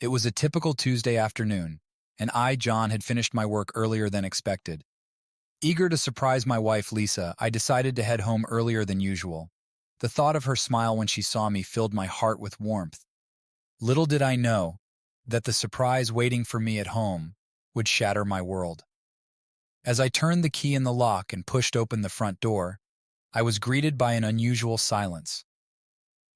It was a typical Tuesday afternoon, and I, John, had finished my work earlier than expected. Eager to surprise my wife, Lisa, I decided to head home earlier than usual. The thought of her smile when she saw me filled my heart with warmth. Little did I know that the surprise waiting for me at home would shatter my world. As I turned the key in the lock and pushed open the front door, I was greeted by an unusual silence.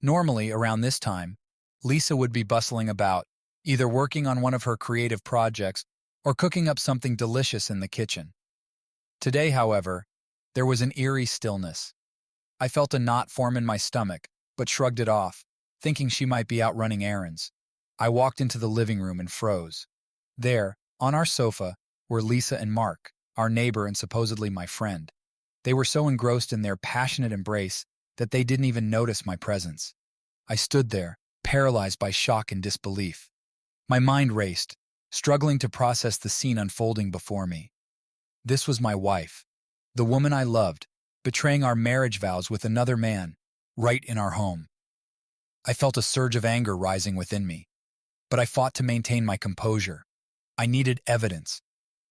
Normally, around this time, Lisa would be bustling about, either working on one of her creative projects or cooking up something delicious in the kitchen. Today, however, there was an eerie stillness. I felt a knot form in my stomach, but shrugged it off, thinking she might be out running errands. I walked into the living room and froze. There, on our sofa, were Lisa and Mark, our neighbor and supposedly my friend. They were so engrossed in their passionate embrace that they didn't even notice my presence. I stood there, paralyzed by shock and disbelief. My mind raced, struggling to process the scene unfolding before me. This was my wife, the woman I loved, betraying our marriage vows with another man, right in our home. I felt a surge of anger rising within me, but I fought to maintain my composure. I needed evidence,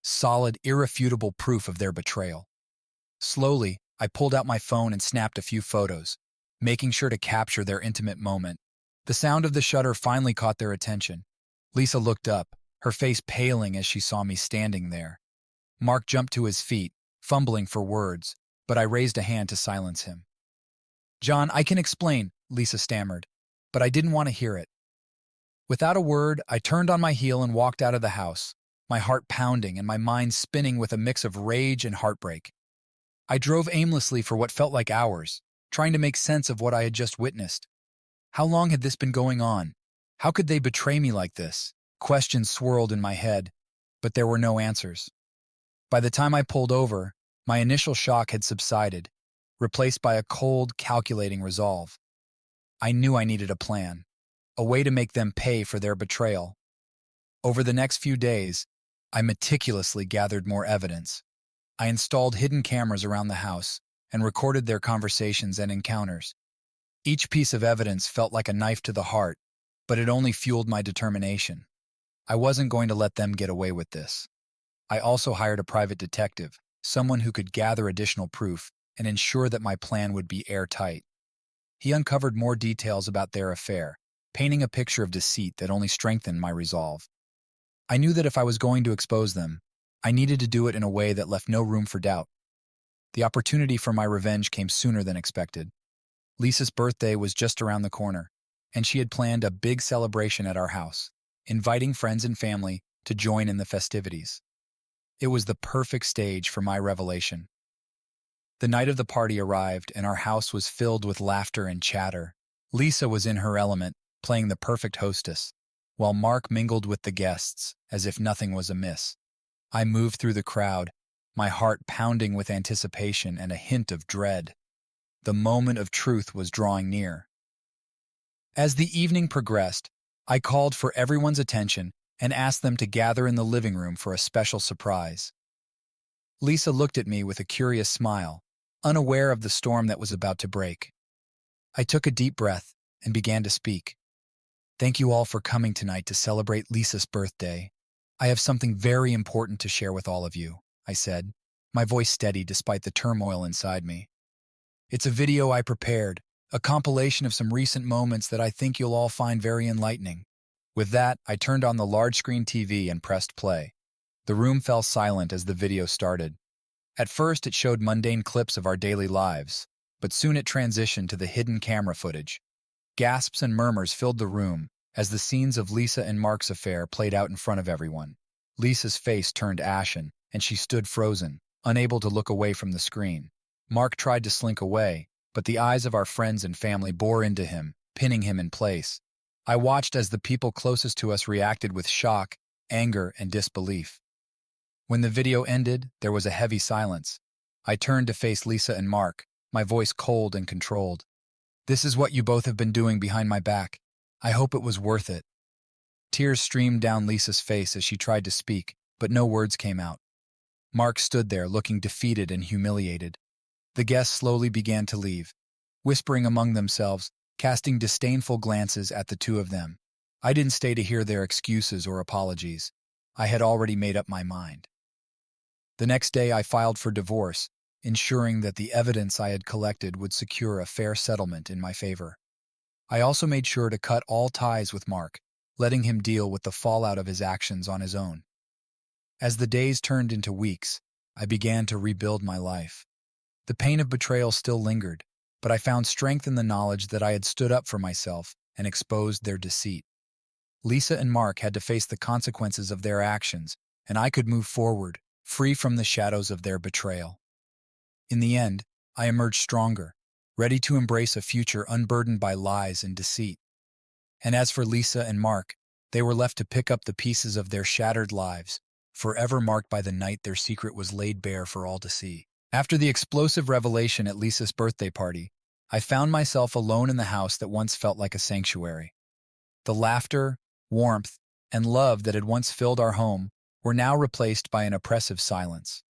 solid, irrefutable proof of their betrayal. Slowly, I pulled out my phone and snapped a few photos, making sure to capture their intimate moment. The sound of the shutter finally caught their attention. Lisa looked up, her face paling as she saw me standing there. Mark jumped to his feet, fumbling for words, but I raised a hand to silence him. "John, I can explain," Lisa stammered, but I didn't want to hear it. Without a word, I turned on my heel and walked out of the house, my heart pounding and my mind spinning with a mix of rage and heartbreak. I drove aimlessly for what felt like hours, trying to make sense of what I had just witnessed. How long had this been going on? How could they betray me like this? Questions swirled in my head, but there were no answers. By the time I pulled over, my initial shock had subsided, replaced by a cold, calculating resolve. I knew I needed a plan, a way to make them pay for their betrayal. Over the next few days, I meticulously gathered more evidence. I installed hidden cameras around the house and recorded their conversations and encounters. Each piece of evidence felt like a knife to the heart, but it only fueled my determination. I wasn't going to let them get away with this. I also hired a private detective, someone who could gather additional proof and ensure that my plan would be airtight. He uncovered more details about their affair, painting a picture of deceit that only strengthened my resolve. I knew that if I was going to expose them, I needed to do it in a way that left no room for doubt. The opportunity for my revenge came sooner than expected. Lisa's birthday was just around the corner, and she had planned a big celebration at our house, inviting friends and family to join in the festivities. It was the perfect stage for my revelation. The night of the party arrived, and our house was filled with laughter and chatter. Lisa was in her element, playing the perfect hostess, while Mark mingled with the guests as if nothing was amiss. I moved through the crowd, my heart pounding with anticipation and a hint of dread. The moment of truth was drawing near. As the evening progressed, I called for everyone's attention and asked them to gather in the living room for a special surprise. Lisa looked at me with a curious smile, unaware of the storm that was about to break. I took a deep breath and began to speak. "Thank you all for coming tonight to celebrate Lisa's birthday. I have something very important to share with all of you," I said, my voice steady despite the turmoil inside me. "It's a video I prepared, a compilation of some recent moments that I think you'll all find very enlightening." With that, I turned on the large-screen TV and pressed play. The room fell silent as the video started. At first, it showed mundane clips of our daily lives, but soon it transitioned to the hidden camera footage. Gasps and murmurs filled the room as the scenes of Lisa and Mark's affair played out in front of everyone. Lisa's face turned ashen, and she stood frozen, unable to look away from the screen. Mark tried to slink away, but the eyes of our friends and family bore into him, pinning him in place. I watched as the people closest to us reacted with shock, anger, and disbelief. When the video ended, there was a heavy silence. I turned to face Lisa and Mark, my voice cold and controlled. "This is what you both have been doing behind my back. I hope it was worth it." Tears streamed down Lisa's face as she tried to speak, but no words came out. Mark stood there looking defeated and humiliated. The guests slowly began to leave, whispering among themselves, casting disdainful glances at the two of them. I didn't stay to hear their excuses or apologies. I had already made up my mind. The next day, I filed for divorce, ensuring that the evidence I had collected would secure a fair settlement in my favor. I also made sure to cut all ties with Mark, letting him deal with the fallout of his actions on his own. As the days turned into weeks, I began to rebuild my life. The pain of betrayal still lingered, but I found strength in the knowledge that I had stood up for myself and exposed their deceit. Lisa and Mark had to face the consequences of their actions, and I could move forward, free from the shadows of their betrayal. In the end, I emerged stronger, ready to embrace a future unburdened by lies and deceit. And as for Lisa and Mark, they were left to pick up the pieces of their shattered lives, forever marked by the night their secret was laid bare for all to see. After the explosive revelation at Lisa's birthday party, I found myself alone in the house that once felt like a sanctuary. The laughter, warmth, and love that had once filled our home were now replaced by an oppressive silence.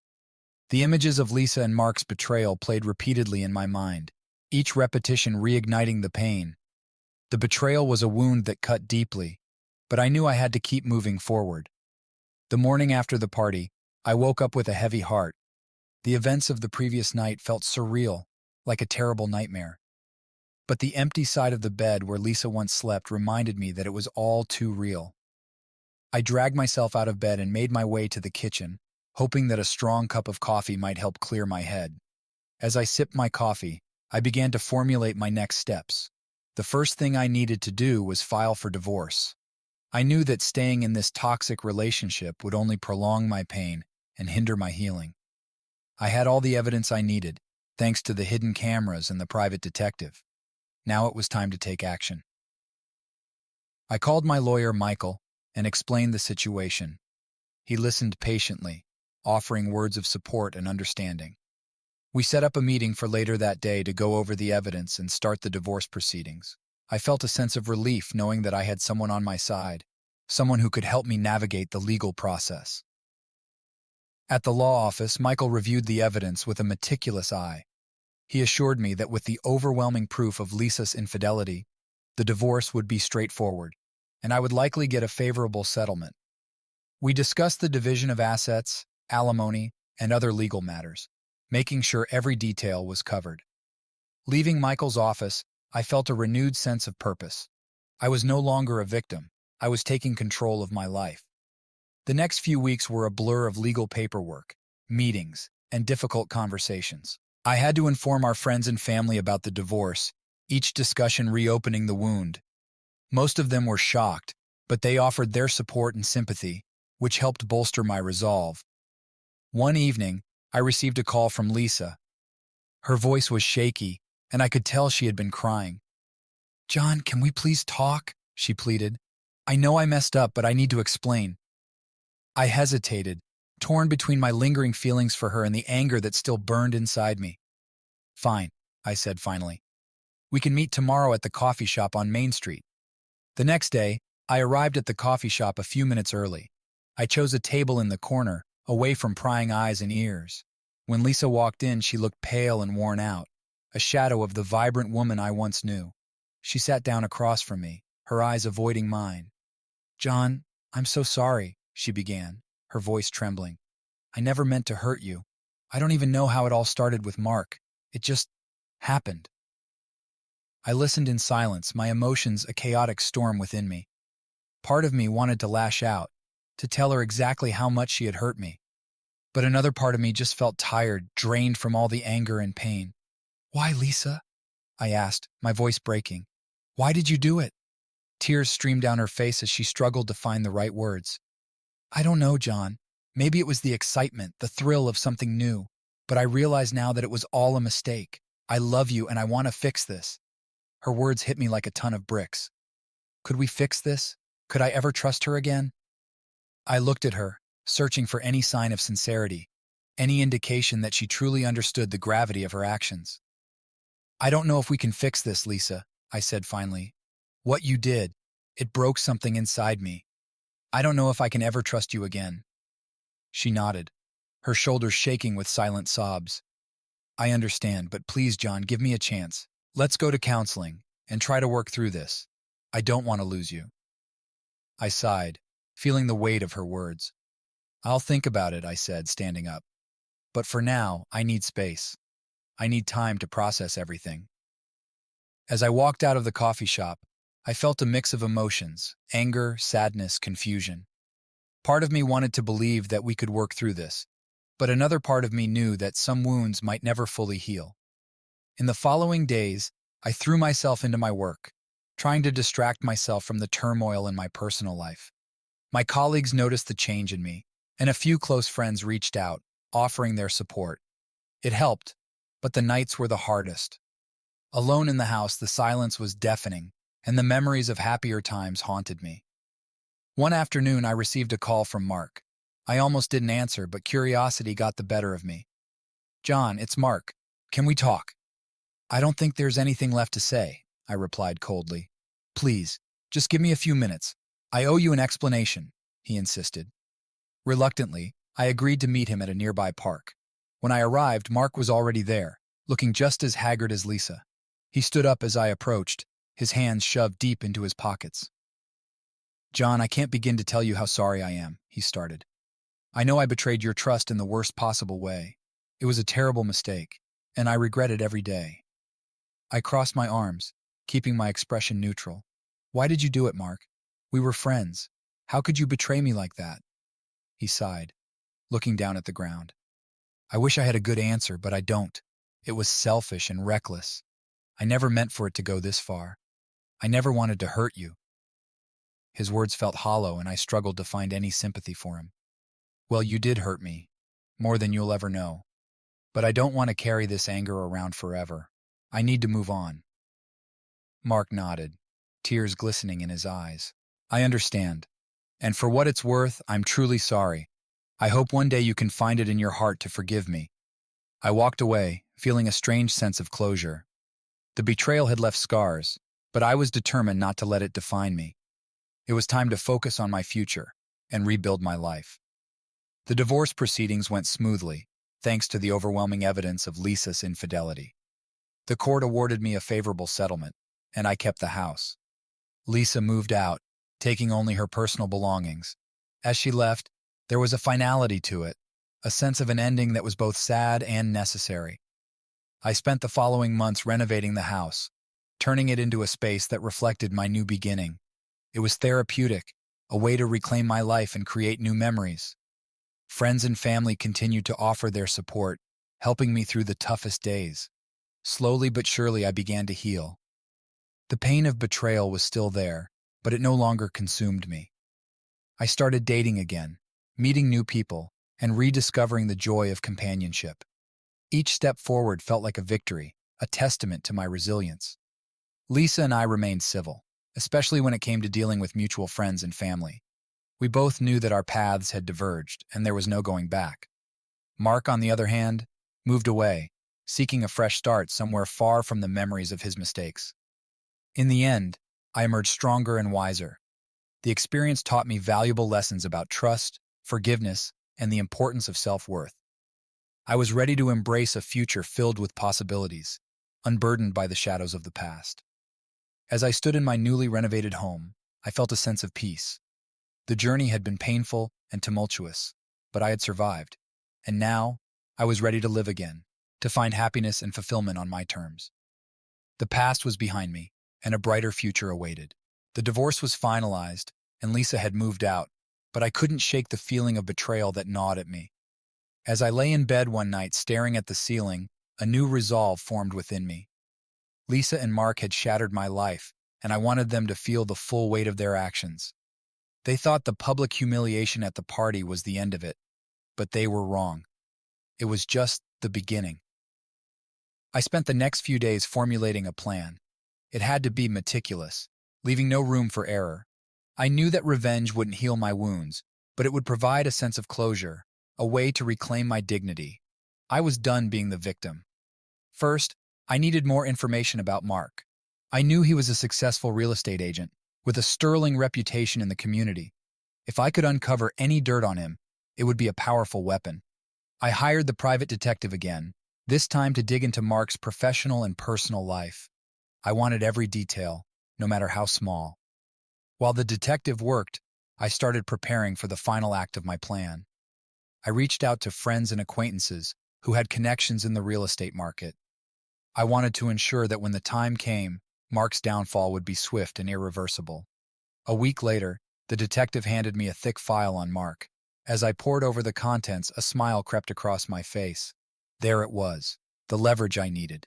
The images of Lisa and Mark's betrayal played repeatedly in my mind, each repetition reigniting the pain. The betrayal was a wound that cut deeply, but I knew I had to keep moving forward. The morning after the party, I woke up with a heavy heart. The events of the previous night felt surreal, like a terrible nightmare. But the empty side of the bed where Lisa once slept reminded me that it was all too real. I dragged myself out of bed and made my way to the kitchen, hoping that a strong cup of coffee might help clear my head. As I sipped my coffee, I began to formulate my next steps. The first thing I needed to do was file for divorce. I knew that staying in this toxic relationship would only prolong my pain and hinder my healing. I had all the evidence I needed, thanks to the hidden cameras and the private detective. Now it was time to take action. I called my lawyer, Michael, and explained the situation. He listened patiently, offering words of support and understanding. We set up a meeting for later that day to go over the evidence and start the divorce proceedings. I felt a sense of relief knowing that I had someone on my side, someone who could help me navigate the legal process. At the law office, Michael reviewed the evidence with a meticulous eye. He assured me that with the overwhelming proof of Lisa's infidelity, the divorce would be straightforward, and I would likely get a favorable settlement. We discussed the division of assets, alimony, and other legal matters, making sure every detail was covered. Leaving Michael's office, I felt a renewed sense of purpose. I was no longer a victim. I was taking control of my life. The next few weeks were a blur of legal paperwork, meetings, and difficult conversations. I had to inform our friends and family about the divorce, each discussion reopening the wound. Most of them were shocked, but they offered their support and sympathy, which helped bolster my resolve. One evening, I received a call from Lisa. Her voice was shaky, and I could tell she had been crying. "John, can we please talk?" she pleaded. "I know I messed up, but I need to explain." I hesitated, torn between my lingering feelings for her and the anger that still burned inside me. "Fine," I said finally. "We can meet tomorrow at the coffee shop on Main Street." The next day, I arrived at the coffee shop a few minutes early. I chose a table in the corner, away from prying eyes and ears. When Lisa walked in, she looked pale and worn out, a shadow of the vibrant woman I once knew. She sat down across from me, her eyes avoiding mine. "John, I'm so sorry," she began, her voice trembling. "I never meant to hurt you. I don't even know how it all started with Mark. It just happened." I listened in silence, my emotions a chaotic storm within me. Part of me wanted to lash out, to tell her exactly how much she had hurt me. But another part of me just felt tired, drained from all the anger and pain. "Why, Lisa?" I asked, my voice breaking. "Why did you do it?" Tears streamed down her face as she struggled to find the right words. "I don't know, John. Maybe it was the excitement, the thrill of something new. But I realize now that it was all a mistake. I love you and I want to fix this." Her words hit me like a ton of bricks. Could we fix this? Could I ever trust her again? I looked at her, searching for any sign of sincerity, any indication that she truly understood the gravity of her actions. "I don't know if we can fix this, Lisa," I said finally. "What you did, it broke something inside me. I don't know if I can ever trust you again." She nodded, her shoulders shaking with silent sobs. "I understand, but please, John, give me a chance. Let's go to counseling and try to work through this. I don't want to lose you." I sighed, feeling the weight of her words. I'll think about it, I said, standing up. But for now, I need space. I need time to process everything. As I walked out of the coffee shop, I felt a mix of emotions: anger, sadness, confusion. Part of me wanted to believe that we could work through this, but another part of me knew that some wounds might never fully heal. In the following days, I threw myself into my work, trying to distract myself from the turmoil in my personal life. My colleagues noticed the change in me, and a few close friends reached out, offering their support. It helped, but the nights were the hardest. Alone in the house, the silence was deafening, and the memories of happier times haunted me. One afternoon, I received a call from Mark. I almost didn't answer, but curiosity got the better of me. "John, it's Mark. Can we talk?" "I don't think there's anything left to say," I replied coldly. "Please, just give me a few minutes. I owe you an explanation," he insisted. Reluctantly, I agreed to meet him at a nearby park. When I arrived, Mark was already there, looking just as haggard as Lisa. He stood up as I approached, his hands shoved deep into his pockets. "John, I can't begin to tell you how sorry I am," he started. "I know I betrayed your trust in the worst possible way. It was a terrible mistake, and I regret it every day." I crossed my arms, keeping my expression neutral. "Why did you do it, Mark? We were friends. How could you betray me like that?" He sighed, looking down at the ground. "I wish I had a good answer, but I don't. It was selfish and reckless. I never meant for it to go this far. I never wanted to hurt you." His words felt hollow, and I struggled to find any sympathy for him. "Well, you did hurt me, more than you'll ever know. But I don't want to carry this anger around forever. I need to move on." Mark nodded, tears glistening in his eyes. "I understand. And for what it's worth, I'm truly sorry. I hope one day you can find it in your heart to forgive me." I walked away, feeling a strange sense of closure. The betrayal had left scars, but I was determined not to let it define me. It was time to focus on my future and rebuild my life. The divorce proceedings went smoothly, thanks to the overwhelming evidence of Lisa's infidelity. The court awarded me a favorable settlement, and I kept the house. Lisa moved out, taking only her personal belongings. As she left, there was a finality to it, a sense of an ending that was both sad and necessary. I spent the following months renovating the house, turning it into a space that reflected my new beginning. It was therapeutic, a way to reclaim my life and create new memories. Friends and family continued to offer their support, helping me through the toughest days. Slowly but surely, I began to heal. The pain of betrayal was still there, but it no longer consumed me. I started dating again, meeting new people, and rediscovering the joy of companionship. Each step forward felt like a victory, a testament to my resilience. Lisa and I remained civil, especially when it came to dealing with mutual friends and family. We both knew that our paths had diverged, and there was no going back. Mark, on the other hand, moved away, seeking a fresh start somewhere far from the memories of his mistakes. In the end, I emerged stronger and wiser. The experience taught me valuable lessons about trust, forgiveness, and the importance of self-worth. I was ready to embrace a future filled with possibilities, unburdened by the shadows of the past. As I stood in my newly renovated home, I felt a sense of peace. The journey had been painful and tumultuous, but I had survived, and now I was ready to live again, to find happiness and fulfillment on my terms. The past was behind me, and a brighter future awaited. The divorce was finalized, and Lisa had moved out, but I couldn't shake the feeling of betrayal that gnawed at me. As I lay in bed one night staring at the ceiling, a new resolve formed within me. Lisa and Mark had shattered my life, and I wanted them to feel the full weight of their actions. They thought the public humiliation at the party was the end of it, but they were wrong. It was just the beginning. I spent the next few days formulating a plan. It had to be meticulous, leaving no room for error. I knew that revenge wouldn't heal my wounds, but it would provide a sense of closure, a way to reclaim my dignity. I was done being the victim. First, I needed more information about Mark. I knew he was a successful real estate agent, with a sterling reputation in the community. If I could uncover any dirt on him, it would be a powerful weapon. I hired the private detective again, this time to dig into Mark's professional and personal life. I wanted every detail, no matter how small. While the detective worked, I started preparing for the final act of my plan. I reached out to friends and acquaintances who had connections in the real estate market. I wanted to ensure that when the time came, Mark's downfall would be swift and irreversible. A week later, the detective handed me a thick file on Mark. As I pored over the contents, a smile crept across my face. There it was, the leverage I needed.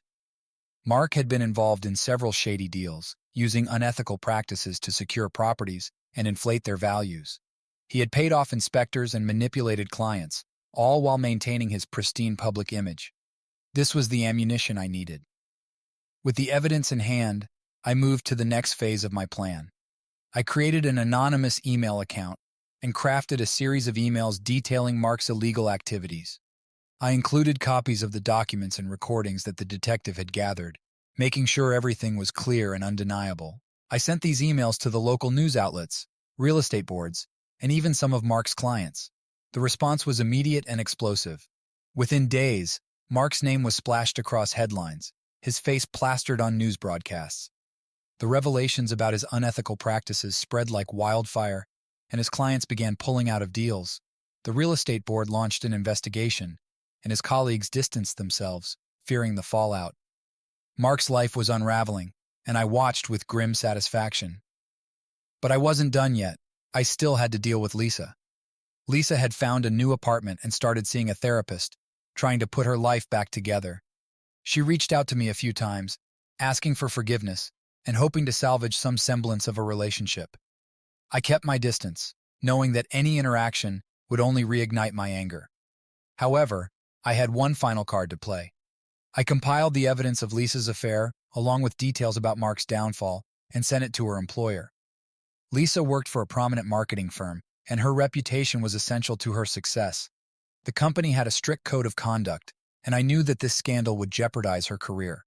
Mark had been involved in several shady deals, using unethical practices to secure properties and inflate their values. He had paid off inspectors and manipulated clients, all while maintaining his pristine public image. This was the ammunition I needed. With the evidence in hand, I moved to the next phase of my plan. I created an anonymous email account and crafted a series of emails detailing Mark's illegal activities. I included copies of the documents and recordings that the detective had gathered, making sure everything was clear and undeniable. I sent these emails to the local news outlets, real estate boards, and even some of Mark's clients. The response was immediate and explosive. Within days, Mark's name was splashed across headlines, his face plastered on news broadcasts. The revelations about his unethical practices spread like wildfire, and his clients began pulling out of deals. The real estate board launched an investigation, and his colleagues distanced themselves, fearing the fallout. Mark's life was unraveling, and I watched with grim satisfaction. But I wasn't done yet. I still had to deal with Lisa. Lisa had found a new apartment and started seeing a therapist, trying to put her life back together. She reached out to me a few times, asking for forgiveness and hoping to salvage some semblance of a relationship. I kept my distance, knowing that any interaction would only reignite my anger. However, I had one final card to play. I compiled the evidence of Lisa's affair, along with details about Mark's downfall, and sent it to her employer. Lisa worked for a prominent marketing firm, and her reputation was essential to her success. The company had a strict code of conduct, and I knew that this scandal would jeopardize her career.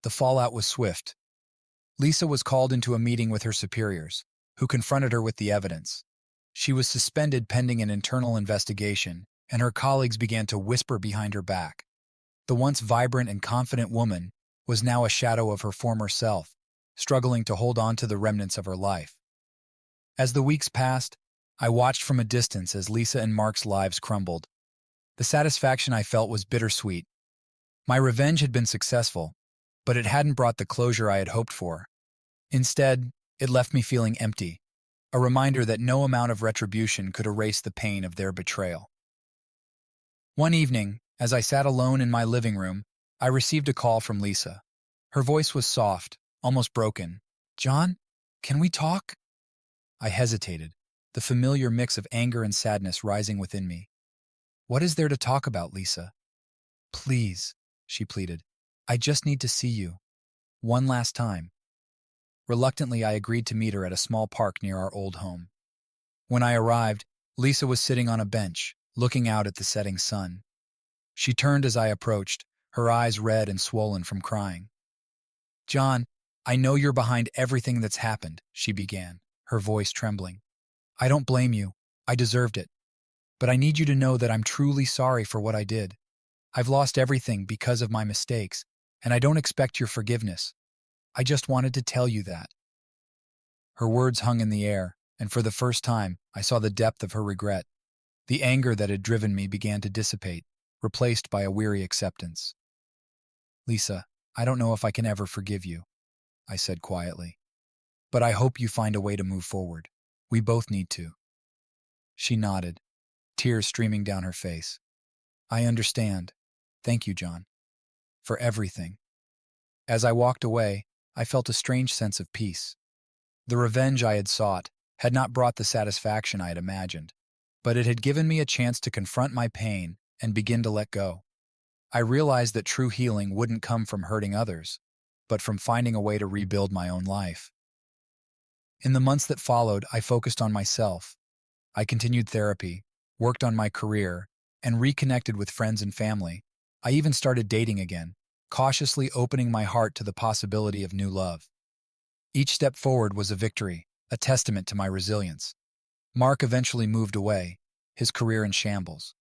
The fallout was swift. Lisa was called into a meeting with her superiors, who confronted her with the evidence. She was suspended pending an internal investigation, and her colleagues began to whisper behind her back. The once vibrant and confident woman was now a shadow of her former self, struggling to hold on to the remnants of her life. As the weeks passed, I watched from a distance as Lisa and Mark's lives crumbled. The satisfaction I felt was bittersweet. My revenge had been successful, but it hadn't brought the closure I had hoped for. Instead, it left me feeling empty, a reminder that no amount of retribution could erase the pain of their betrayal. One evening, as I sat alone in my living room, I received a call from Lisa. Her voice was soft, almost broken. "John, can we talk?" I hesitated, the familiar mix of anger and sadness rising within me. "What is there to talk about, Lisa?" "Please," she pleaded. "I just need to see you. One last time." Reluctantly, I agreed to meet her at a small park near our old home. When I arrived, Lisa was sitting on a bench, looking out at the setting sun. She turned as I approached, her eyes red and swollen from crying. "John, I know you're behind everything that's happened," she began, her voice trembling. "I don't blame you. I deserved it. But I need you to know that I'm truly sorry for what I did. I've lost everything because of my mistakes, and I don't expect your forgiveness. I just wanted to tell you that." Her words hung in the air, and for the first time, I saw the depth of her regret. The anger that had driven me began to dissipate, replaced by a weary acceptance. "Lisa, I don't know if I can ever forgive you," I said quietly. "But I hope you find a way to move forward. We both need to." She nodded, tears streaming down her face. "I understand. Thank you, John, for everything." As I walked away, I felt a strange sense of peace. The revenge I had sought had not brought the satisfaction I had imagined, but it had given me a chance to confront my pain and begin to let go. I realized that true healing wouldn't come from hurting others, but from finding a way to rebuild my own life. In the months that followed, I focused on myself. I continued therapy, worked on my career, and reconnected with friends and family. I even started dating again, cautiously opening my heart to the possibility of new love. Each step forward was a victory, a testament to my resilience. Mark eventually moved away, his career in shambles.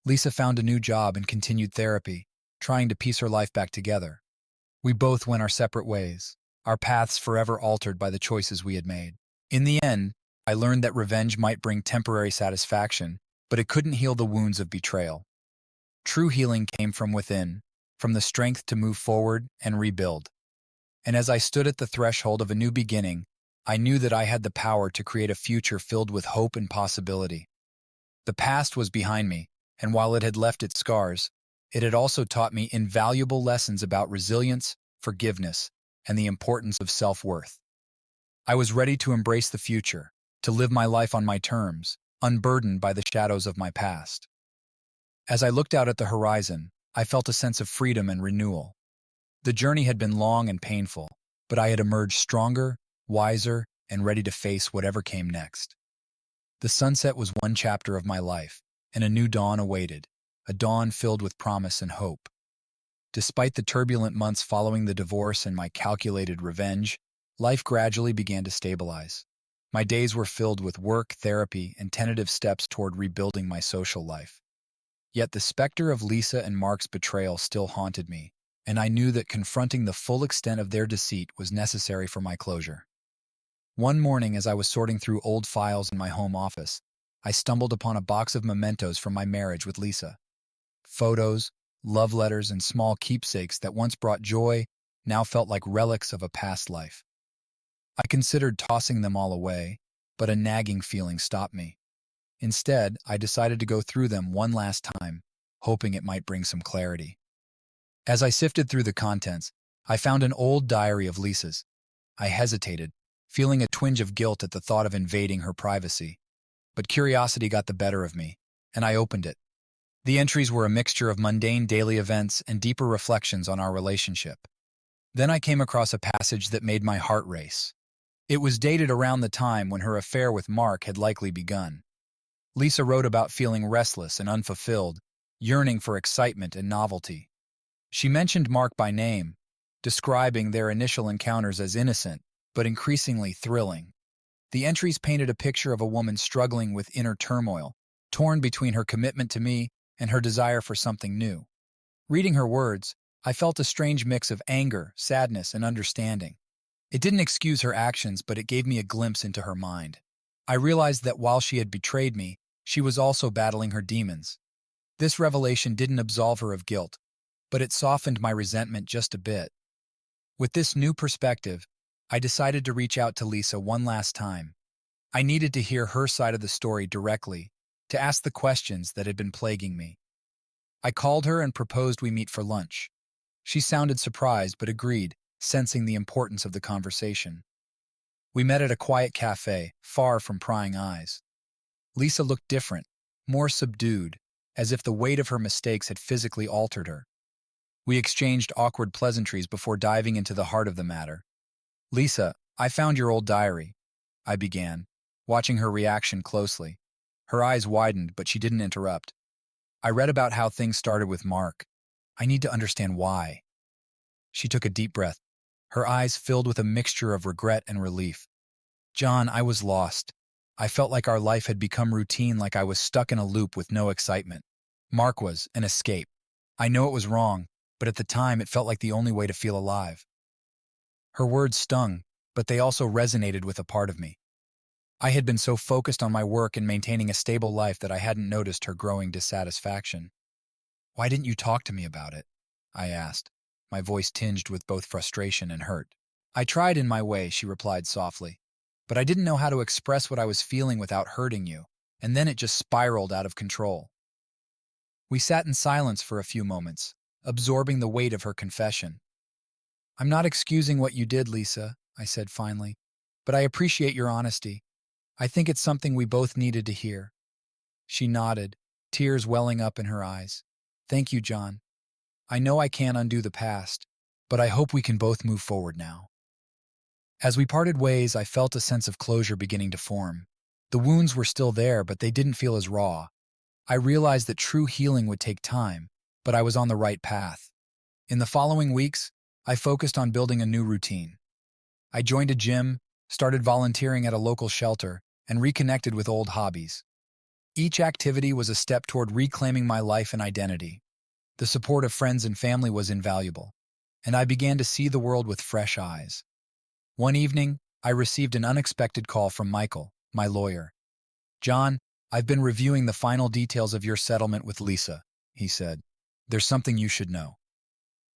Lisa found a new job and continued therapy, trying to piece her life back together. We both went our separate ways, our paths forever altered by the choices we had made. In the end, I learned that revenge might bring temporary satisfaction, but it couldn't heal the wounds of betrayal. True healing came from within, from the strength to move forward and rebuild. And as I stood at the threshold of a new beginning, I knew that I had the power to create a future filled with hope and possibility. The past was behind me, and while it had left its scars, it had also taught me invaluable lessons about resilience, forgiveness, and the importance of self-worth. I was ready to embrace the future, to live my life on my terms, unburdened by the shadows of my past. As I looked out at the horizon, I felt a sense of freedom and renewal. The journey had been long and painful, but I had emerged stronger, wiser, and ready to face whatever came next. The sunset was one chapter of my life, and a new dawn awaited, a dawn filled with promise and hope. Despite the turbulent months following the divorce and my calculated revenge, life gradually began to stabilize. My days were filled with work, therapy, and tentative steps toward rebuilding my social life. Yet the specter of Lisa and Mark's betrayal still haunted me, and I knew that confronting the full extent of their deceit was necessary for my closure. One morning, as I was sorting through old files in my home office, I stumbled upon a box of mementos from my marriage with Lisa. Photos, love letters, and small keepsakes that once brought joy now felt like relics of a past life. I considered tossing them all away, but a nagging feeling stopped me. Instead, I decided to go through them one last time, hoping it might bring some clarity. As I sifted through the contents, I found an old diary of Lisa's. I hesitated, feeling a twinge of guilt at the thought of invading her privacy. But curiosity got the better of me, and I opened it. The entries were a mixture of mundane daily events and deeper reflections on our relationship. Then I came across a passage that made my heart race. It was dated around the time when her affair with Mark had likely begun. Lisa wrote about feeling restless and unfulfilled, yearning for excitement and novelty. She mentioned Mark by name, describing their initial encounters as innocent, but increasingly thrilling. The entries painted a picture of a woman struggling with inner turmoil, torn between her commitment to me and her desire for something new. Reading her words, I felt a strange mix of anger, sadness, and understanding. It didn't excuse her actions, but it gave me a glimpse into her mind. I realized that while she had betrayed me, she was also battling her demons. This revelation didn't absolve her of guilt, but it softened my resentment just a bit. With this new perspective, I decided to reach out to Lisa one last time. I needed to hear her side of the story directly, to ask the questions that had been plaguing me. I called her and proposed we meet for lunch. She sounded surprised but agreed, sensing the importance of the conversation. We met at a quiet cafe, far from prying eyes. Lisa looked different, more subdued, as if the weight of her mistakes had physically altered her. We exchanged awkward pleasantries before diving into the heart of the matter. "Lisa, I found your old diary," I began, watching her reaction closely. Her eyes widened, but she didn't interrupt. "I read about how things started with Mark. I need to understand why." She took a deep breath, her eyes filled with a mixture of regret and relief. "John, I was lost. I felt like our life had become routine, like I was stuck in a loop with no excitement. Mark was an escape. I know it was wrong, but at the time it felt like the only way to feel alive." Her words stung, but they also resonated with a part of me. I had been so focused on my work and maintaining a stable life that I hadn't noticed her growing dissatisfaction. "Why didn't you talk to me about it?" I asked, my voice tinged with both frustration and hurt. "I tried in my way," she replied softly, "but I didn't know how to express what I was feeling without hurting you, and then it just spiraled out of control." We sat in silence for a few moments, absorbing the weight of her confession. "I'm not excusing what you did, Lisa," I said finally, "but I appreciate your honesty. I think it's something we both needed to hear." She nodded, tears welling up in her eyes. "Thank you, John. I know I can't undo the past, but I hope we can both move forward now." As we parted ways, I felt a sense of closure beginning to form. The wounds were still there, but they didn't feel as raw. I realized that true healing would take time, but I was on the right path. In the following weeks, I focused on building a new routine. I joined a gym, started volunteering at a local shelter, and reconnected with old hobbies. Each activity was a step toward reclaiming my life and identity. The support of friends and family was invaluable, and I began to see the world with fresh eyes. One evening, I received an unexpected call from Michael, my lawyer. John, I've been reviewing the final details of your settlement with Lisa, he said. There's something you should know.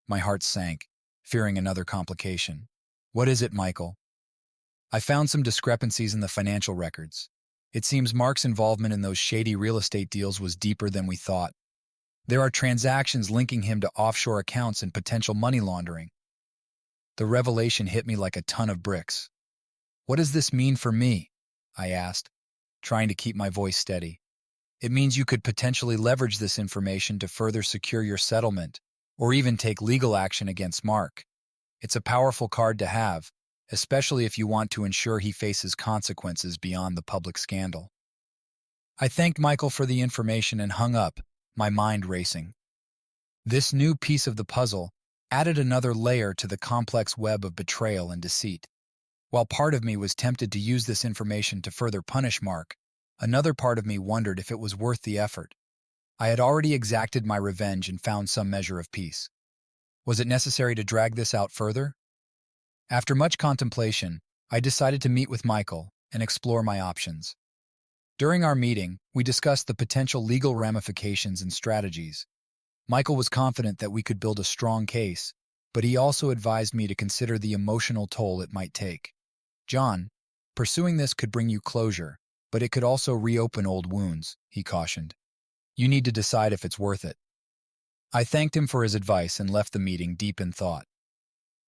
My heart sank, fearing another complication. What is it, Michael? I found some discrepancies in the financial records. It seems Mark's involvement in those shady real estate deals was deeper than we thought. There are transactions linking him to offshore accounts and potential money laundering. The revelation hit me like a ton of bricks. What does this mean for me? I asked, trying to keep my voice steady. It means you could potentially leverage this information to further secure your settlement, or even take legal action against Mark. It's a powerful card to have, especially if you want to ensure he faces consequences beyond the public scandal. I thanked Michael for the information and hung up, my mind racing. This new piece of the puzzle added another layer to the complex web of betrayal and deceit. While part of me was tempted to use this information to further punish Mark, another part of me wondered if it was worth the effort. I had already exacted my revenge and found some measure of peace. Was it necessary to drag this out further? After much contemplation, I decided to meet with Michael and explore my options. During our meeting, we discussed the potential legal ramifications and strategies. Michael was confident that we could build a strong case, but he also advised me to consider the emotional toll it might take. John, pursuing this could bring you closure, but it could also reopen old wounds, he cautioned. You need to decide if it's worth it. I thanked him for his advice and left the meeting deep in thought.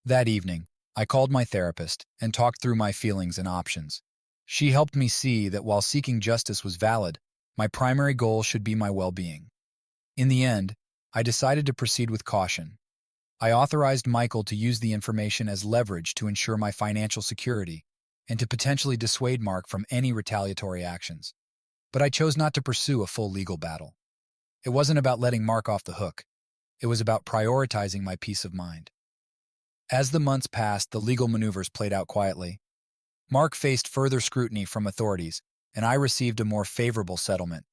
That evening, I called my therapist and talked through my feelings and options. She helped me see that while seeking justice was valid, my primary goal should be my well-being. In the end, I decided to proceed with caution. I authorized Michael to use the information as leverage to ensure my financial security and to potentially dissuade Mark from any retaliatory actions. But I chose not to pursue a full legal battle. It wasn't about letting Mark off the hook. It was about prioritizing my peace of mind. As the months passed, the legal maneuvers played out quietly. Mark faced further scrutiny from authorities, and I received a more favorable settlement.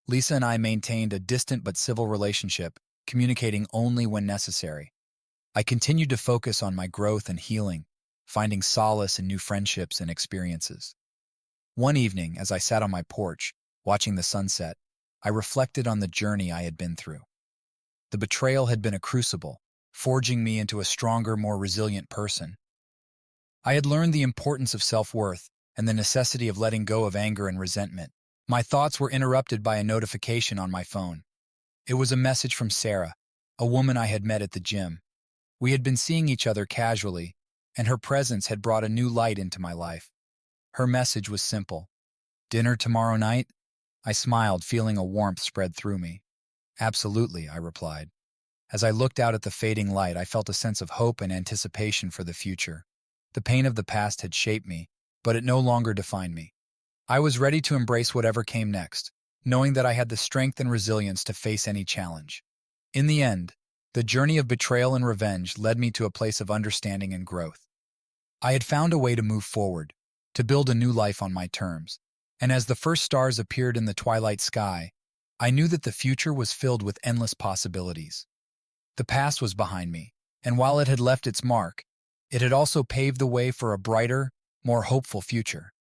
Lisa and I maintained a distant but civil relationship, communicating only when necessary. I continued to focus on my growth and healing, finding solace in new friendships and experiences. One evening, as I sat on my porch, watching the sunset, I reflected on the journey I had been through. The betrayal had been a crucible, forging me into a stronger, more resilient person. I had learned the importance of self-worth and the necessity of letting go of anger and resentment. My thoughts were interrupted by a notification on my phone. It was a message from Sarah, a woman I had met at the gym. We had been seeing each other casually, and her presence had brought a new light into my life. Her message was simple. Dinner tomorrow night? I smiled, feeling a warmth spread through me. Absolutely, I replied. As I looked out at the fading light, I felt a sense of hope and anticipation for the future. The pain of the past had shaped me, but it no longer defined me. I was ready to embrace whatever came next, knowing that I had the strength and resilience to face any challenge. In the end, the journey of betrayal and revenge led me to a place of understanding and growth. I had found a way to move forward, to build a new life on my terms, and as the first stars appeared in the twilight sky, I knew that the future was filled with endless possibilities. The past was behind me, and while it had left its mark, it had also paved the way for a brighter, more hopeful future.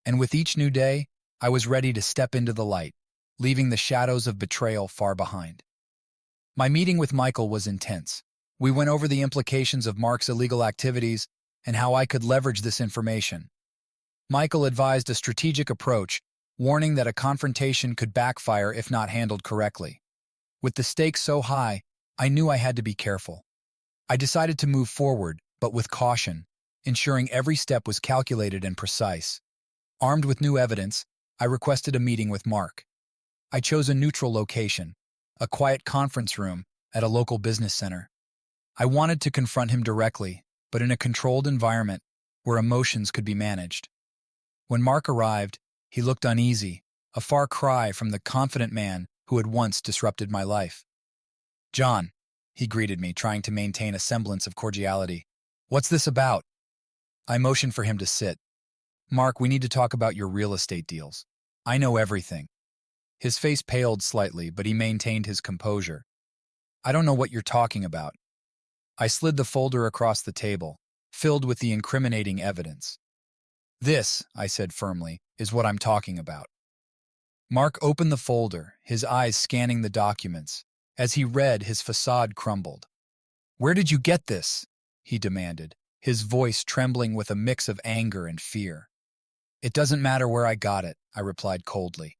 And with each new day, I was ready to step into the light, leaving the shadows of betrayal far behind. My meeting with Michael was intense. We went over the implications of Mark's illegal activities and how I could leverage this information. Michael advised a strategic approach, warning that a confrontation could backfire if not handled correctly. With the stakes so high, I knew I had to be careful. I decided to move forward, but with caution, ensuring every step was calculated and precise. Armed with new evidence, I requested a meeting with Mark. I chose a neutral location, a quiet conference room at a local business center. I wanted to confront him directly, but in a controlled environment where emotions could be managed. When Mark arrived, he looked uneasy, a far cry from the confident man who had once disrupted my life. "John," he greeted me, trying to maintain a semblance of cordiality. "What's this about?" I motioned for him to sit. "Mark, we need to talk about your real estate deals. I know everything." His face paled slightly, but he maintained his composure. "I don't know what you're talking about." I slid the folder across the table, filled with the incriminating evidence. "This," I said firmly, is what I'm talking about. Mark opened the folder, his eyes scanning the documents. As he read, his facade crumbled. "Where did you get this?" he demanded, his voice trembling with a mix of anger and fear. "It doesn't matter where I got it," I replied coldly.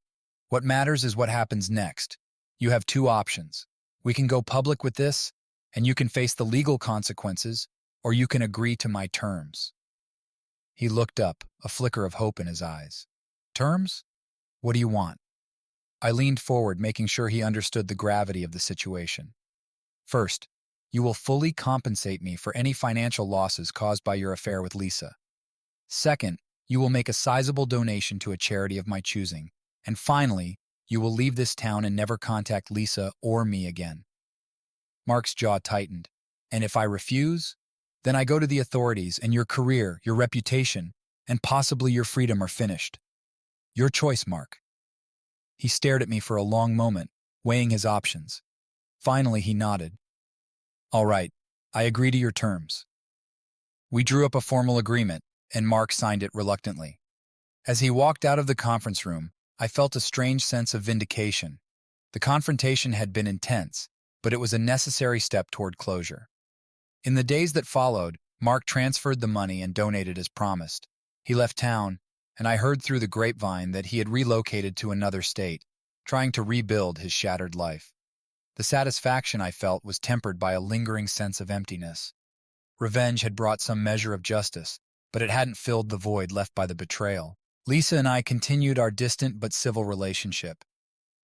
"What matters is what happens next. You have two options. We can go public with this, and you can face the legal consequences, or you can agree to my terms." He looked up, a flicker of hope in his eyes. "Terms? What do you want?" I leaned forward, making sure he understood the gravity of the situation. "First, you will fully compensate me for any financial losses caused by your affair with Lisa. Second, you will make a sizable donation to a charity of my choosing. And finally, you will leave this town and never contact Lisa or me again." Mark's jaw tightened. "And if I refuse? Then I go to the authorities, and your career, your reputation, and possibly your freedom are finished. Your choice, Mark." He stared at me for a long moment, weighing his options. Finally, he nodded. "All right, I agree to your terms." We drew up a formal agreement, and Mark signed it reluctantly. As he walked out of the conference room, I felt a strange sense of vindication. The confrontation had been intense, but it was a necessary step toward closure. In the days that followed, Mark transferred the money and donated as promised. He left town, and I heard through the grapevine that he had relocated to another state, trying to rebuild his shattered life. The satisfaction I felt was tempered by a lingering sense of emptiness. Revenge had brought some measure of justice, but it hadn't filled the void left by the betrayal. Lisa and I continued our distant but civil relationship.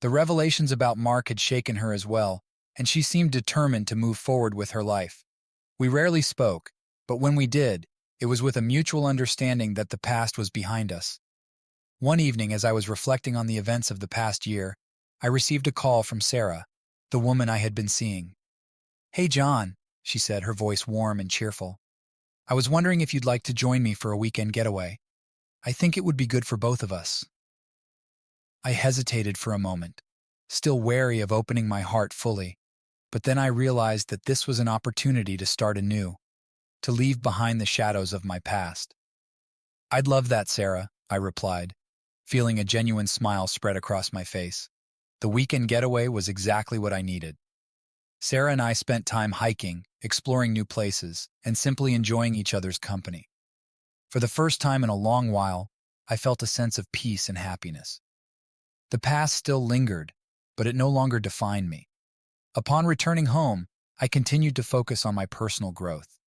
The revelations about Mark had shaken her as well, and she seemed determined to move forward with her life. We rarely spoke, but when we did, it was with a mutual understanding that the past was behind us. One evening, as I was reflecting on the events of the past year, I received a call from Sarah, the woman I had been seeing. "Hey, John," she said, her voice warm and cheerful. "I was wondering if you'd like to join me for a weekend getaway. I think it would be good for both of us." I hesitated for a moment, still wary of opening my heart fully, but then I realized that this was an opportunity to start anew, to leave behind the shadows of my past. "I'd love that, Sarah," I replied, feeling a genuine smile spread across my face. The weekend getaway was exactly what I needed. Sarah and I spent time hiking, exploring new places, and simply enjoying each other's company. For the first time in a long while, I felt a sense of peace and happiness. The past still lingered, but it no longer defined me. Upon returning home, I continued to focus on my personal growth.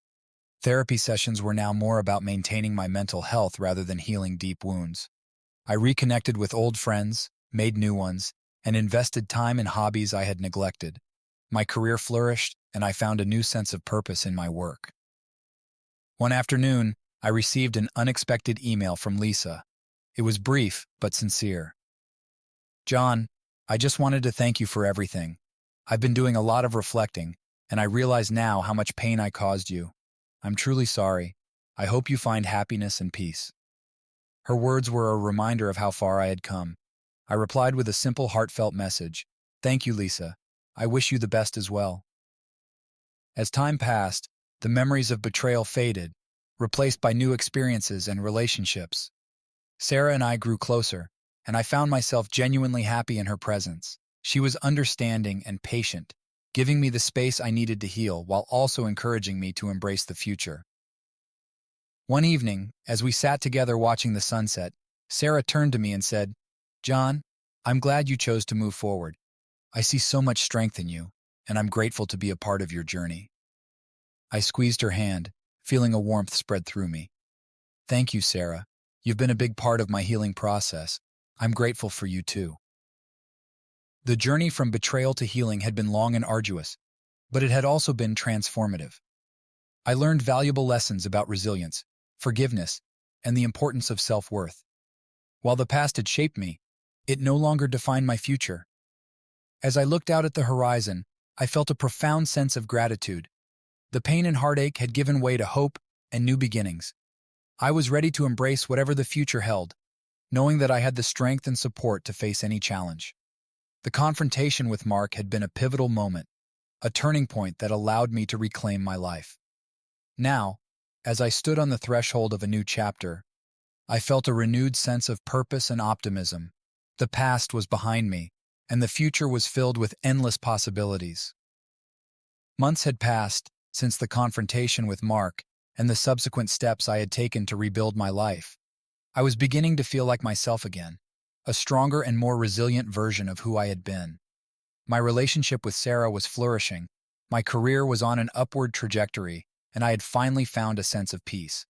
Therapy sessions were now more about maintaining my mental health rather than healing deep wounds. I reconnected with old friends, made new ones, and invested time in hobbies I had neglected. My career flourished, and I found a new sense of purpose in my work. One afternoon, I received an unexpected email from Lisa. It was brief, but sincere. "John, I just wanted to thank you for everything. I've been doing a lot of reflecting, and I realize now how much pain I caused you. I'm truly sorry. I hope you find happiness and peace." Her words were a reminder of how far I had come. I replied with a simple, heartfelt message. "Thank you, Lisa. I wish you the best as well." As time passed, the memories of betrayal faded, replaced by new experiences and relationships. Sarah and I grew closer, and I found myself genuinely happy in her presence. She was understanding and patient, giving me the space I needed to heal while also encouraging me to embrace the future. One evening, as we sat together watching the sunset, Sarah turned to me and said, "John, I'm glad you chose to move forward. I see so much strength in you, and I'm grateful to be a part of your journey." I squeezed her hand, feeling a warmth spread through me. "Thank you, Sarah. You've been a big part of my healing process. I'm grateful for you too." The journey from betrayal to healing had been long and arduous, but it had also been transformative. I learned valuable lessons about resilience, forgiveness, and the importance of self-worth. While the past had shaped me, it no longer defined my future. As I looked out at the horizon, I felt a profound sense of gratitude. The pain and heartache had given way to hope and new beginnings. I was ready to embrace whatever the future held, knowing that I had the strength and support to face any challenge. The confrontation with Mark had been a pivotal moment, a turning point that allowed me to reclaim my life. Now, as I stood on the threshold of a new chapter, I felt a renewed sense of purpose and optimism. The past was behind me, and the future was filled with endless possibilities. Months had passed since the confrontation with Mark and the subsequent steps I had taken to rebuild my life. I was beginning to feel like myself again, a stronger and more resilient version of who I had been. My relationship with Sarah was flourishing, my career was on an upward trajectory, and I had finally found a sense of peace.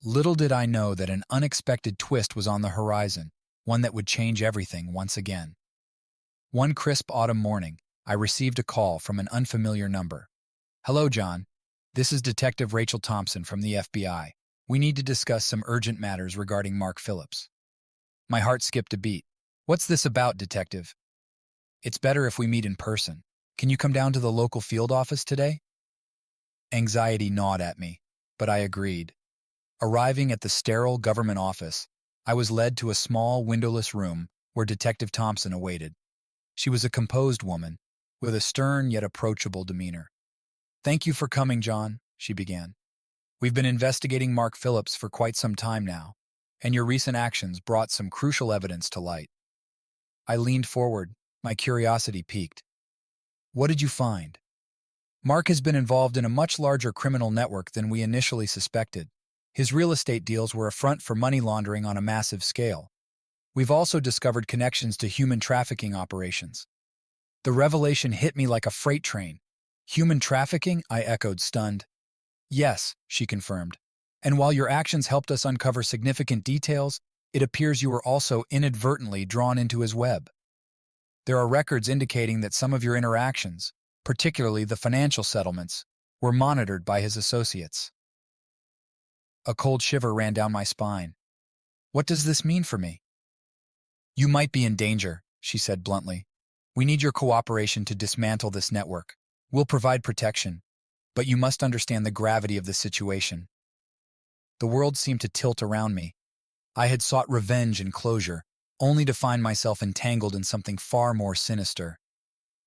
Little did I know that an unexpected twist was on the horizon, one that would change everything once again. One crisp autumn morning, I received a call from an unfamiliar number. "Hello, John. This is Detective Rachel Thompson from the FBI. We need to discuss some urgent matters regarding Mark Phillips." My heart skipped a beat. "What's this about, Detective?" "It's better if we meet in person. Can you come down to the local field office today?" Anxiety gnawed at me, but I agreed. Arriving at the sterile government office, I was led to a small, windowless room where Detective Thompson awaited. She was a composed woman, with a stern yet approachable demeanor. "Thank you for coming, John," she began. "We've been investigating Mark Phillips for quite some time now, and your recent actions brought some crucial evidence to light." I leaned forward, my curiosity piqued. "What did you find?" "Mark has been involved in a much larger criminal network than we initially suspected. His real estate deals were a front for money laundering on a massive scale. We've also discovered connections to human trafficking operations." The revelation hit me like a freight train. "Human trafficking?" I echoed, stunned. "Yes," she confirmed. "And while your actions helped us uncover significant details, it appears you were also inadvertently drawn into his web. There are records indicating that some of your interactions, particularly the financial settlements, were monitored by his associates." A cold shiver ran down my spine. "What does this mean for me?" "You might be in danger," she said bluntly. "We need your cooperation to dismantle this network. We'll provide protection, but you must understand the gravity of the situation." The world seemed to tilt around me. I had sought revenge and closure, only to find myself entangled in something far more sinister.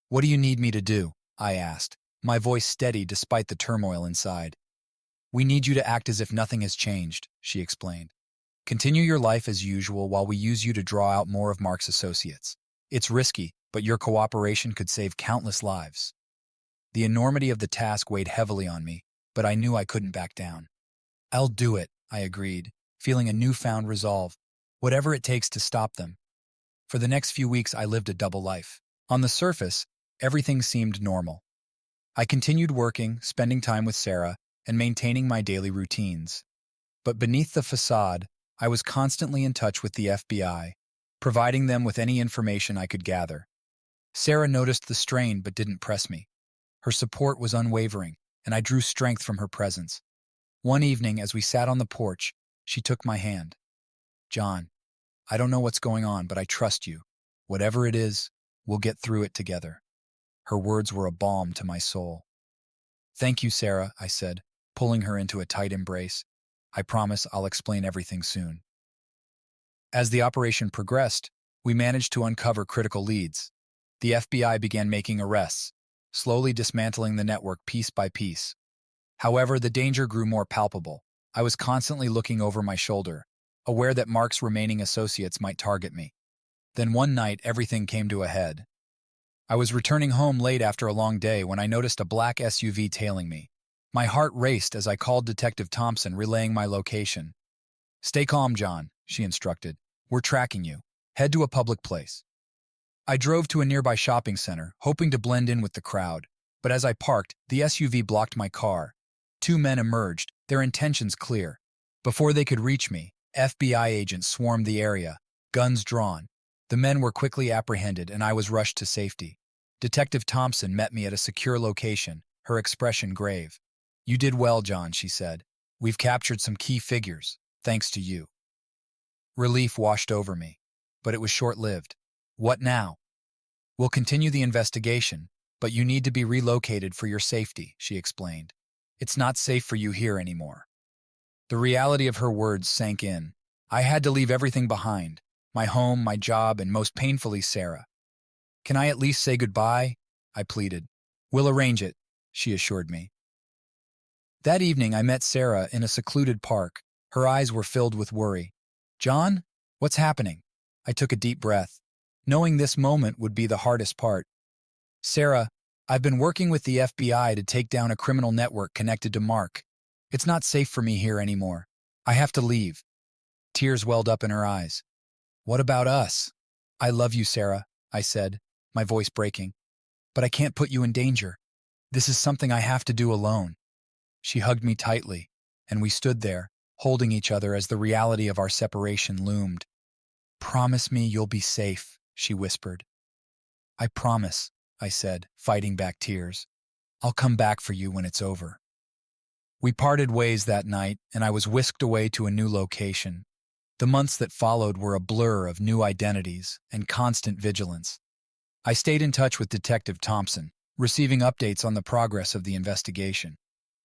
"What do you need me to do?" I asked, my voice steady despite the turmoil inside. "We need you to act as if nothing has changed," she explained. "Continue your life as usual while we use you to draw out more of Mark's associates. It's risky, but your cooperation could save countless lives." The enormity of the task weighed heavily on me, but I knew I couldn't back down. "I'll do it," I agreed, feeling a newfound resolve, whatever it takes to stop them. For the next few weeks, I lived a double life. On the surface, everything seemed normal. I continued working, spending time with Sarah, and maintaining my daily routines. But beneath the facade, I was constantly in touch with the FBI, providing them with any information I could gather. Sarah noticed the strain but didn't press me. Her support was unwavering, and I drew strength from her presence. One evening, as we sat on the porch, she took my hand. "John, I don't know what's going on, but I trust you. Whatever it is, we'll get through it together." Her words were a balm to my soul. "Thank you, Sarah," I said, pulling her into a tight embrace. "I promise I'll explain everything soon." As the operation progressed, we managed to uncover critical leads. The FBI began making arrests, slowly dismantling the network piece by piece. However, the danger grew more palpable. I was constantly looking over my shoulder, aware that Mark's remaining associates might target me. Then one night, everything came to a head. I was returning home late after a long day when I noticed a black SUV tailing me. My heart raced as I called Detective Thompson, relaying my location. "Stay calm, John," she instructed. "We're tracking you. Head to a public place." I drove to a nearby shopping center, hoping to blend in with the crowd. But as I parked, the SUV blocked my car. Two men emerged, their intentions clear. Before they could reach me, FBI agents swarmed the area, guns drawn. The men were quickly apprehended, and I was rushed to safety. Detective Thompson met me at a secure location, her expression grave. "You did well, John," she said. "We've captured some key figures, thanks to you." Relief washed over me, but it was short-lived. "What now?" "We'll continue the investigation, but you need to be relocated for your safety," she explained. "It's not safe for you here anymore." The reality of her words sank in. I had to leave everything behind: my home, my job, and most painfully, Sarah. "Can I at least say goodbye?" I pleaded. "We'll arrange it," she assured me. That evening, I met Sarah in a secluded park. Her eyes were filled with worry. John, what's happening? I took a deep breath, knowing this moment would be the hardest part. Sarah, I've been working with the FBI to take down a criminal network connected to Mark. It's not safe for me here anymore. I have to leave. Tears welled up in her eyes. What about us? I love you, Sarah, I said, my voice breaking. But I can't put you in danger. This is something I have to do alone. She hugged me tightly, and we stood there, holding each other as the reality of our separation loomed. Promise me you'll be safe, she whispered. I promise, I said, fighting back tears. I'll come back for you when it's over. We parted ways that night, and I was whisked away to a new location. The months that followed were a blur of new identities and constant vigilance. I stayed in touch with Detective Thompson, receiving updates on the progress of the investigation.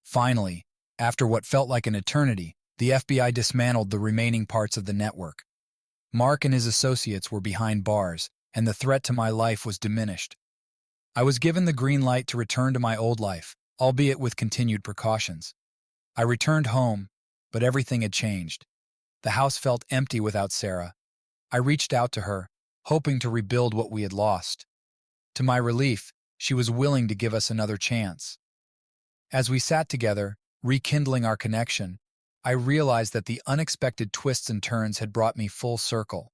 Finally, after what felt like an eternity, the FBI dismantled the remaining parts of the network. Mark and his associates were behind bars, and the threat to my life was diminished. I was given the green light to return to my old life, albeit with continued precautions. I returned home, but everything had changed. The house felt empty without Sarah. I reached out to her, hoping to rebuild what we had lost. To my relief, she was willing to give us another chance. As we sat together, rekindling our connection, I realized that the unexpected twists and turns had brought me full circle.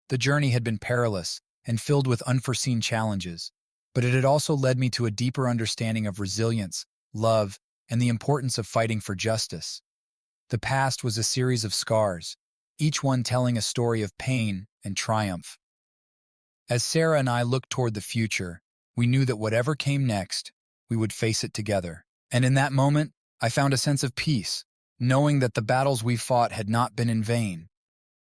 The journey had been perilous and filled with unforeseen challenges, but it had also led me to a deeper understanding of resilience, love, and the importance of fighting for justice. The past was a series of scars, each one telling a story of pain and triumph. As Sarah and I looked toward the future, we knew that whatever came next, we would face it together. And in that moment, I found a sense of peace, knowing that the battles we fought had not been in vain.